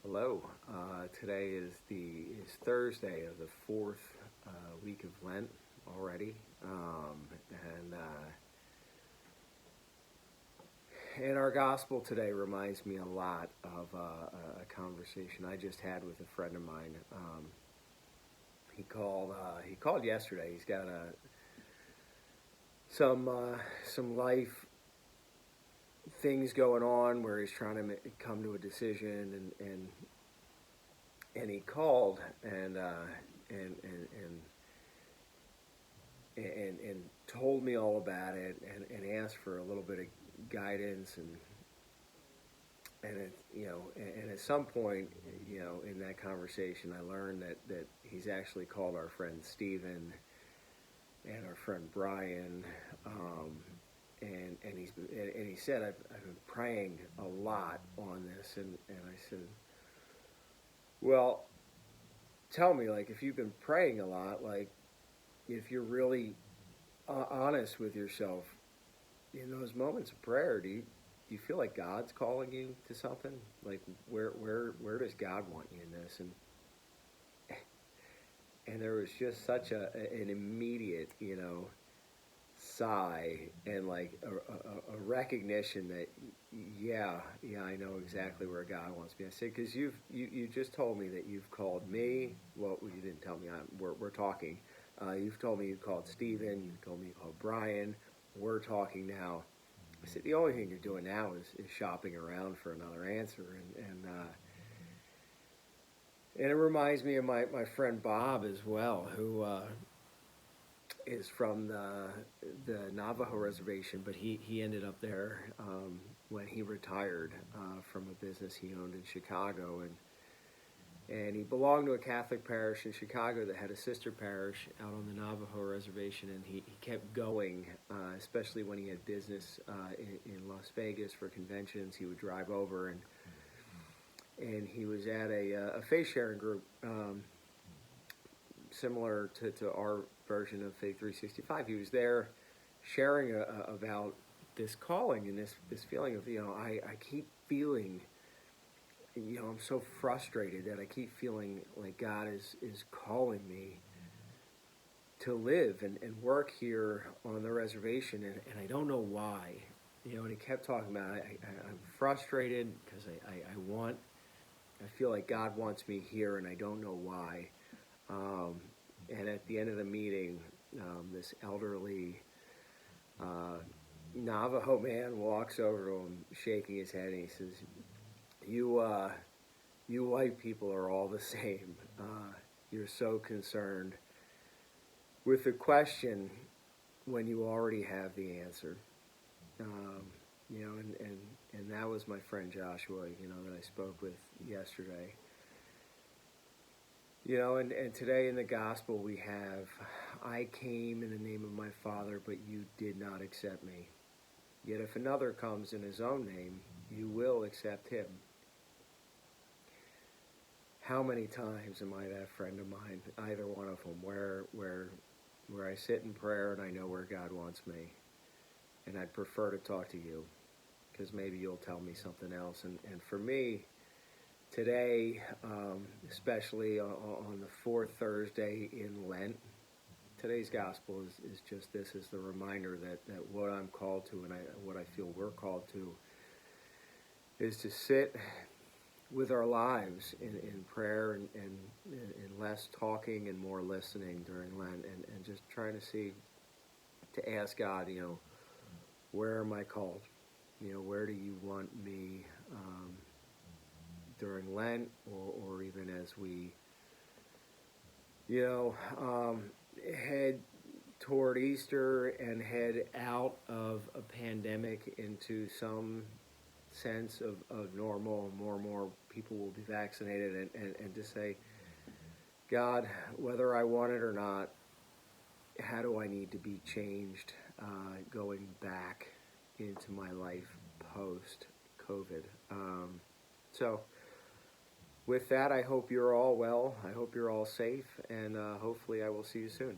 Hello. Today is Thursday of the fourth week of Lent already, and our gospel today reminds me a lot of a conversation I just had with a friend of mine. He called. He called yesterday. He's got some life things going on where he's trying to come to a decision, and he called and told me all about it, and asked for a little bit of guidance, and at some point, in that conversation I learned that he's actually called our friend Stephen and our friend Brian. And he said, I've been praying a lot on this, and I said, well, tell me, like, if you've been praying a lot, like, if you're really honest with yourself in those moments of prayer, do you feel like God's calling you to something? Like, where does God want you in this? And there was just such an immediate, sigh, and like a recognition that yeah, I know exactly where God wants me. I said, because you just told me that you've called me. Well, you didn't tell me. We're talking. You've told me you called Stephen. You told me you called Brian. We're talking now. I said, the only thing you're doing now is shopping around for another answer, and it reminds me of my friend Bob as well, who is from the Navajo reservation, but he ended up there when he retired from a business he owned in Chicago, and he belonged to a Catholic parish in Chicago that had a sister parish out on the Navajo reservation, and he kept going, especially when he had business in Las Vegas for conventions. He would drive over, and he was at a faith sharing group similar to our version of Faith 365. He was there sharing about this calling and this feeling of, I keep feeling, I'm so frustrated that I keep feeling like God is calling me to live and work here on the reservation, and I don't know why. And he kept talking about I'm frustrated because I feel like God wants me here, and I don't know why. And at the end of the meeting, this elderly Navajo man walks over to him, shaking his head, and he says, "You white people are all the same. You're so concerned with the question when you already have the answer." And that was my friend Joshua, that I spoke with yesterday. And today in the gospel we have, I came in the name of my Father, but you did not accept me. Yet if another comes in his own name, you will accept him. How many times am I that friend of mine, either one of them, where I sit in prayer and I know where God wants me, and I'd prefer to talk to you, because maybe you'll tell me something else. And for me, today, especially on the fourth Thursday in Lent, today's gospel is just this, is the reminder that what I'm called to, and what I feel we're called to, is to sit with our lives in prayer and less talking and more listening during Lent, and just trying to ask God, where am I called? Where do you want me during Lent, or even as we, head toward Easter and head out of a pandemic into some sense of normal, and more people will be vaccinated, and to say, God, whether I want it or not, how do I need to be changed going back into my life post-COVID? So with that, I hope you're all well. I hope you're all safe, and hopefully I will see you soon.